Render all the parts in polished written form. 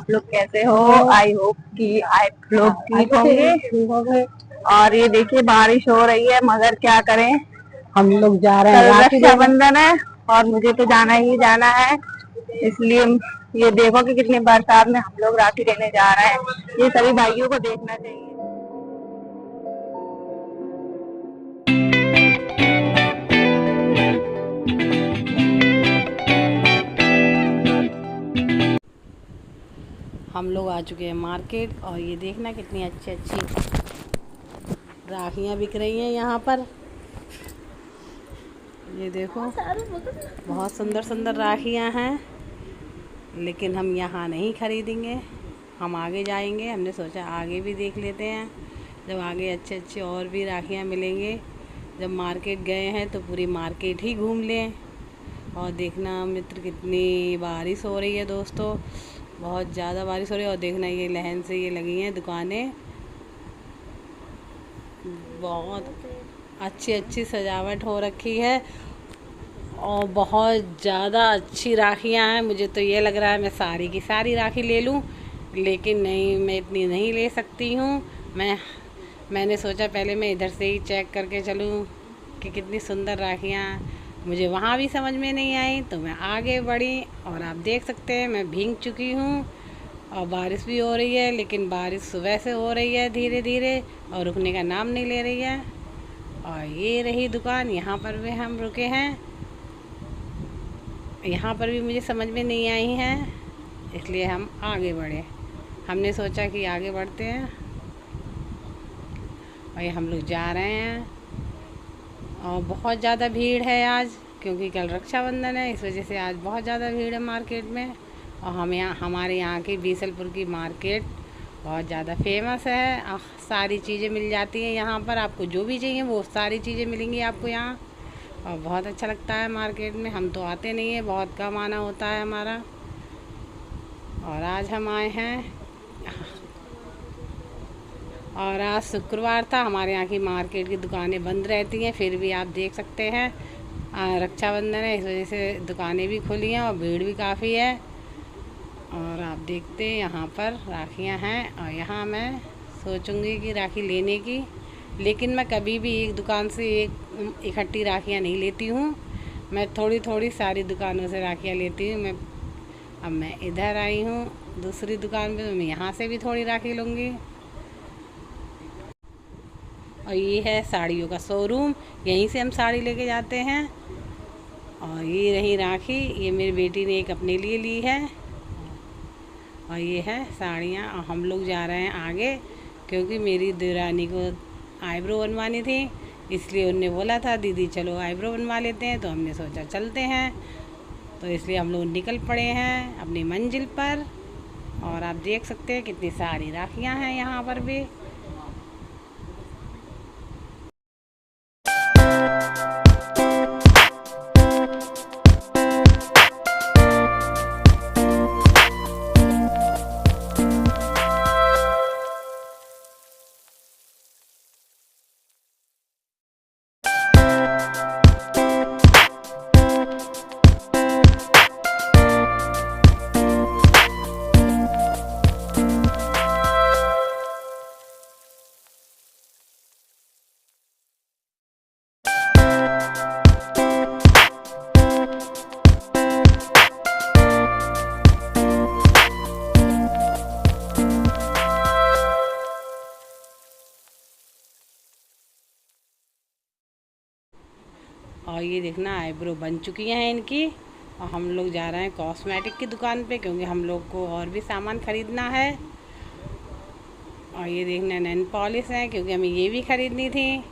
आप लोग कैसे हो? आई होप कि आप लोग ठीक होंगे। और ये देखिए बारिश हो रही है मगर क्या करें, हम लोग जा रहे हैं कल राखी देने। रक्षाबंधन है और मुझे तो जाना ही जाना है। इसलिए ये देखो कि कितनी बरसात में हम लोग राखी देने जा रहे हैं। ये सभी भाइयों को देखना चाहिए। हम लोग आ चुके हैं मार्केट और ये देखना कितनी अच्छी अच्छी राखियाँ बिक रही हैं यहाँ पर। ये देखो बहुत सुंदर सुंदर राखियाँ हैं, लेकिन हम यहाँ नहीं खरीदेंगे, हम आगे जाएंगे। हमने सोचा आगे भी देख लेते हैं, जब आगे अच्छे अच्छे और भी राखियाँ मिलेंगे। जब मार्केट गए हैं तो पूरी मार्केट ही घूम लें। और देखना मित्र कितनी बारिश हो रही है दोस्तों, बहुत ज़्यादा बारिश हो रही है। और देखना ये लहन से ये लगी हैं दुकानें, बहुत अच्छी अच्छी सजावट हो रखी है और बहुत ज़्यादा अच्छी राखियाँ हैं। मुझे तो ये लग रहा है मैं सारी की सारी राखी ले लूँ, लेकिन नहीं, मैं इतनी नहीं ले सकती हूँ। मैंने सोचा पहले मैं इधर से ही चेक करके चलूँ कि कितनी सुंदर राखियाँ। मुझे वहाँ भी समझ में नहीं आई तो मैं आगे बढ़ी और आप देख सकते हैं मैं भीग चुकी हूँ और बारिश भी हो रही है। लेकिन बारिश सुबह से हो रही है धीरे धीरे और रुकने का नाम नहीं ले रही है। और ये रही दुकान, यहाँ पर भी हम रुके हैं। यहाँ पर भी मुझे समझ में नहीं आई हैं, इसलिए हम आगे बढ़े। हमने सोचा कि आगे बढ़ते हैं और ये हम लोग जा रहे हैं। और बहुत ज़्यादा भीड़ है आज, क्योंकि कल रक्षाबंधन है, इस वजह से आज बहुत ज़्यादा भीड़ है मार्केट में। और हमारे यहाँ की बीसलपुर की मार्केट बहुत ज़्यादा फेमस है। सारी चीज़ें मिल जाती हैं यहाँ पर, आपको जो भी चाहिए वो सारी चीज़ें मिलेंगी आपको यहाँ। और बहुत अच्छा लगता है मार्केट में। हम तो आते नहीं हैं, बहुत कम आना होता है हमारा। और आज हम आए हैं और आज शुक्रवार था। हमारे यहाँ की मार्केट की दुकानें बंद रहती हैं, फिर भी आप देख सकते हैं रक्षाबंधन है, इस वजह से दुकानें भी खुली हैं और भीड़ भी काफ़ी है। और आप देखते हैं यहाँ पर राखियाँ हैं और यहाँ मैं सोचूंगी कि राखी लेने की, लेकिन मैं कभी भी एक दुकान से एक इकट्ठी राखियाँ नहीं लेती हूँ। मैं थोड़ी थोड़ी सारी दुकानों से राखियाँ लेती हूँ। अब मैं इधर आई हूँ दूसरी दुकान पे, तो मैं यहाँ से भी थोड़ी राखी लूँगी। और ये है साड़ियों का शोरूम, यहीं से हम साड़ी लेके जाते हैं। और ये रही राखी, ये मेरी बेटी ने एक अपने लिए ली है। और ये है साड़ियाँ। और हम लोग जा रहे हैं आगे, क्योंकि मेरी देवरानी को आईब्रो बनवानी थी, इसलिए उनने बोला था दीदी चलो आईब्रो बनवा लेते हैं, तो हमने सोचा चलते हैं। तो इसलिए हम लोग निकल पड़े हैं अपनी मंजिल पर। और आप देख सकते हैं कितनी सारी राखियाँ हैं यहाँ पर भी। और ये देखना आईब्रो बन चुकी हैं इनकी। और हम लोग जा रहे हैं कॉस्मेटिक की दुकान पे, क्योंकि हम लोग को और भी सामान ख़रीदना है। और ये देखना नेल पॉलिश है, क्योंकि हमें ये भी ख़रीदनी थी।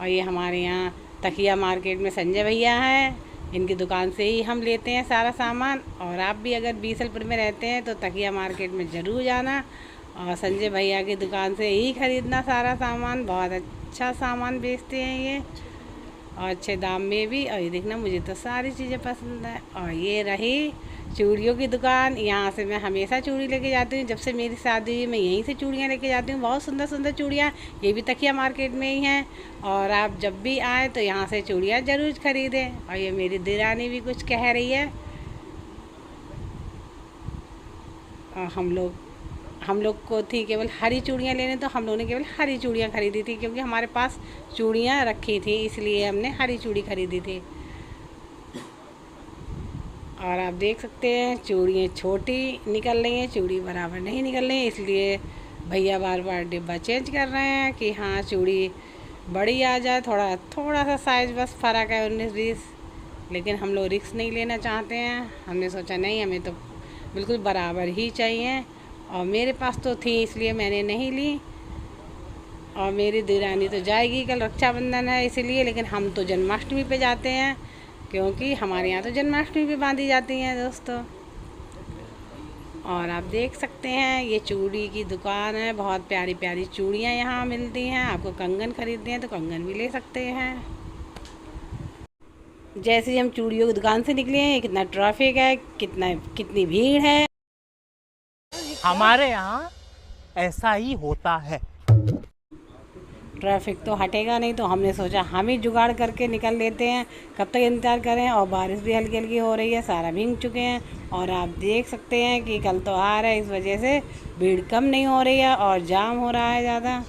और ये हमारे यहाँ तकिया मार्केट में संजय भैया हैं, इनकी दुकान से ही हम लेते हैं सारा सामान। और आप भी अगर बीसलपुर में रहते हैं तो तकिया मार्केट में ज़रूर जाना और संजय भैया की दुकान से ही ख़रीदना सारा सामान। बहुत अच्छा सामान बेचते हैं ये और अच्छे दाम में भी। और ये देखना मुझे तो सारी चीज़ें पसंद है। और ये रही चूड़ियों की दुकान, यहाँ से मैं हमेशा चूड़ी लेके जाती हूँ। जब से मेरी शादी हुई मैं यहीं से चूड़ियाँ लेके जाती हूँ, बहुत सुंदर सुंदर चूड़ियाँ। ये भी तकिया मार्केट में ही हैं। और आप जब भी आए तो यहाँ से चूड़ियाँ ज़रूर ख़रीदें। और ये मेरी देरानी भी कुछ कह रही है। और हम लोग को थी केवल हरी चूड़ियाँ लेने, तो हम लोगों ने केवल हरी चूड़ियाँ खरीदी थी, क्योंकि हमारे पास चूड़ियाँ रखी थी, इसलिए हमने हरी चूड़ी खरीदी थी। और आप देख सकते हैं चूड़ियाँ छोटी निकल रही हैं, चूड़ी बराबर नहीं निकल रही है, इसलिए भैया बार बार डिब्बा चेंज कर रहे हैं कि हाँ चूड़ी बड़ी आ जाए, थोड़ा सा साइज़ बस फ़र्क है 19-20। लेकिन हम लोग रिस्क नहीं लेना चाहते हैं। हमने सोचा नहीं, हमें तो बिल्कुल बराबर ही चाहिए, और मेरे पास तो थी इसलिए मैंने नहीं ली। और मेरी देरानी तो जाएगी, कल रक्षाबंधन है इसीलिए, लेकिन हम तो जन्माष्टमी पे जाते हैं, क्योंकि हमारे यहाँ तो जन्माष्टमी पे बांधी जाती हैं दोस्तों। और आप देख सकते हैं ये चूड़ी की दुकान है, बहुत प्यारी प्यारी चूड़ियाँ यहाँ मिलती हैं। आपको कंगन खरीदने हैं तो कंगन भी ले सकते हैं। जैसे ही हम चूड़ियों की दुकान से निकले हैं, कितना ट्रैफिक है, कितनी भीड़ है। हमारे यहाँ ऐसा ही होता है। ट्रैफिक तो हटेगा नहीं, तो हमने सोचा हम ही जुगाड़ करके निकल लेते हैं, कब तक इंतज़ार करें। और बारिश भी हल्की हल्की हो रही है, सारा भीग चुके हैं। और आप देख सकते हैं कि कल तो आ रहा है, इस वजह से भीड़ कम नहीं हो रही है और जाम हो रहा है ज़्यादा।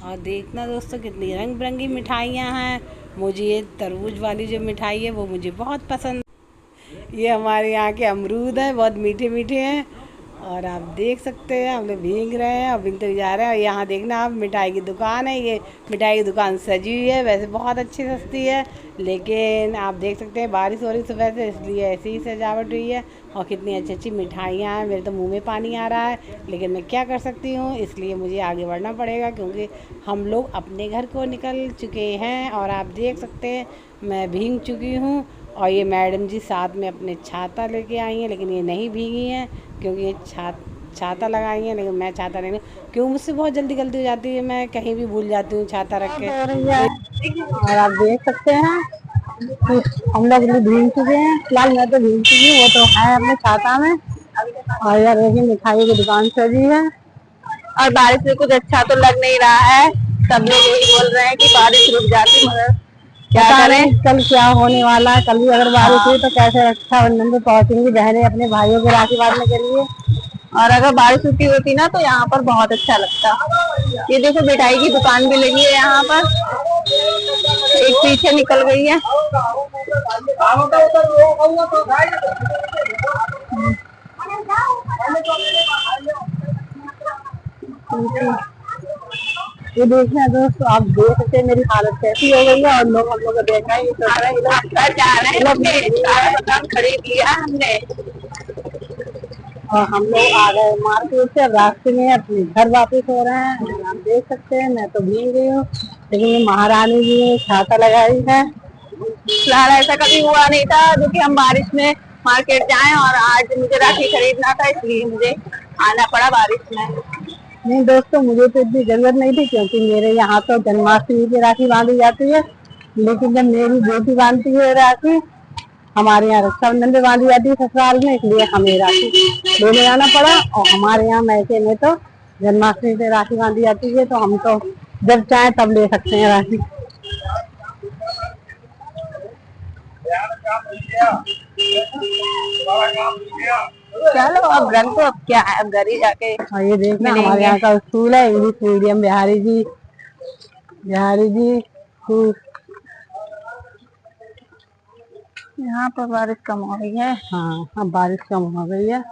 और देखना दोस्तों कितनी रंग बिरंगी मिठाइयाँ हैं। मुझे ये तरबूज वाली जो मिठाई है वो मुझे बहुत पसंद। ये हमारे यहाँ के अमरूद हैं, बहुत मीठे मीठे हैं। और आप देख सकते हैं हम लोग भीग रहे हैं और भीगते जा रहे हैं। और यहाँ देखना आप, मिठाई की दुकान है, ये मिठाई की दुकान सजी हुई है, वैसे बहुत अच्छी सस्ती है, लेकिन आप देख सकते हैं बारिश हो रही सुबह से, इसलिए ऐसी ही सजावट हुई है। और कितनी अच्छी अच्छी मिठाइयाँ हैं, मेरे तो मुंह में पानी आ रहा है, लेकिन मैं क्या कर सकती हूँ, इसलिए मुझे आगे बढ़ना पड़ेगा, क्योंकि हम लोग अपने घर को निकल चुके हैं। और आप देख सकते हैं मैं भीग चुकी हूँ, और ये मैडम जी साथ में अपने छाता लेके आई हैं, लेकिन ये नहीं भीगी हैं, क्योंकि ये छाता लगाई हैं, लेकिन मैं छाता नहीं, क्यों मुझसे बहुत जल्दी गलती हो जाती है, मैं कहीं भी भूल जाती हूँ छाता रख के। और आप देख सकते हैं कि हम लोग भी भीग चुके हैं। फिलहाल मैं तो भीग चुकी हूँ, वो तो है अपने छाता में। और यार देखिए मिठाई की दुकान सजी है, और बारिश में कुछ अच्छा तो लग नहीं रहा है। सब लोग यही बोल रहे हैं कि बारिश रुक जाती, मगर क्या करें, कल क्या होने वाला है। कल भी अगर बारिश हुई तो कैसे रक्षाबंधन पे पहुंचेंगी बहनें अपने भाइयों के राखी बांधने के लिए। और अगर बारिश रुकी होती ना तो यहाँ पर बहुत अच्छा लगता। ये देखो मिठाई की दुकान भी लगी है यहाँ पर, एक पीछे निकल गई है। ये देखना दोस्तों, आप देख सकते हैं मेरी हालत कैसी हो गई है। और लोग हम लोग को देख रहे हैं, ये सोच रहे हैं खरीद लिया हमने, और हम लोग आ गए मार्केट से। रास्ते में अपने घर वापस हो रहे हैं। आप देख सकते हैं मैं तो भीग गई हूँ, लेकिन ये महारानी जी ने छाता लगाई है। फिलहाल ऐसा कभी हुआ नहीं था जो कि हम बारिश में मार्केट जाएं, और आज मुझे राखी खरीदना था, इसलिए मुझे आना पड़ा बारिश में। नहीं दोस्तों, मुझे तो इतनी जरूरत नहीं थी, क्योंकि मेरे यहाँ तो जन्माष्टमी की राखी बांधी जाती है। लेकिन जब मेरी बेटी बांधती है राखी, हमारे यहाँ रक्षाबंधन पे बांधी जाती है ससुराल में, इसलिए हमें राखी लेने जाना पड़ा। और हमारे यहाँ मैके में तो जन्माष्टमी पे राखी बांधी जाती है, तो हम तो जब चाहे तब ले सकते हैं राखी। चलो अब घर तो अब क्या है, अब घर ही जाके। और ये देखना हमारे यहाँ का स्कूल है, English medium Bihari ji school. यहाँ पर बारिश कम हो गई है। हाँ, अब बारिश कम हो गई है।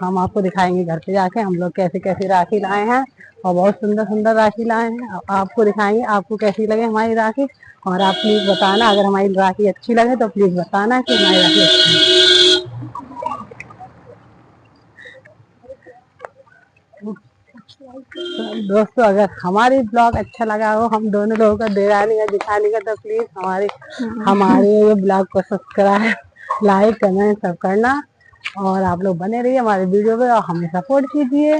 हम आपको दिखाएंगे घर पे जाके हम लोग कैसे कैसे राखी लाए हैं, और बहुत सुंदर सुंदर राखी लाए हैं। आपको दिखाएंगे आपको कैसी लगे हमारी राखी। और आप प्लीज बताना, अगर हमारी राखी अच्छी लगे तो प्लीज बताना कि हमारी राखी अच्छी है। दोस्तों अगर हमारी ब्लॉग अच्छा लगा हो, हम दोनों लोगों का देरानी या दिखाने का, तो प्लीज हमारे ये ब्लॉग को सब्सक्राइब लाइक कमेंट सब करना। और आप लोग बने रहिए हमारे वीडियो पे और हमें सपोर्ट कीजिए,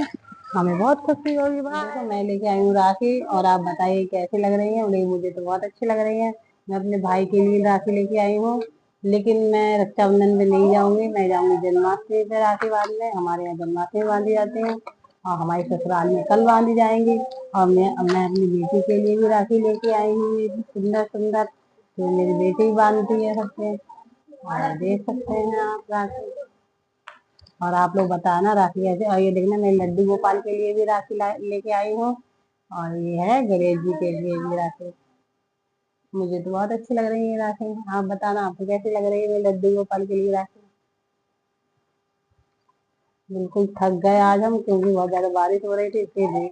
हमें बहुत खुशी होगी। देखो मैं लेके आई हूँ राखी, और आप बताइए कैसी लग रही है। मुझे तो बहुत अच्छी लग रही है। मैं अपने भाई के लिए राखी लेके आई हूँ, लेकिन मैं रक्षाबंधन में नहीं जाऊंगी, मैं जाऊंगी जन्माष्टमी पे राखी बांधने। हमारे यहाँ जन्माष्टमी बांधी जाती है, और हमारे ससुराल में कल बांधी जाएंगी। और मैं अपनी बेटी के लिए भी राखी लेके आई हूँ, ये भी सुंदर सुंदर, तो मेरी बेटी भी बांधती है सबसे। और देख सकते हैं आप राखी। और आप लोग बताना राखी कैसे। और ये देखना मैं लड्डू गोपाल के लिए भी राखी लेके आई हूँ। और ये है गणेश जी के लिए भी राखी। मुझे तो बहुत अच्छी लग रही है राखी। आप बताना आपको कैसी लग रही है मेरी लड्डू गोपाल के लिए राखी। बिल्कुल थक गए आज हम, क्योंकि बहुत ज्यादा बारिश हो रही थी इसलिए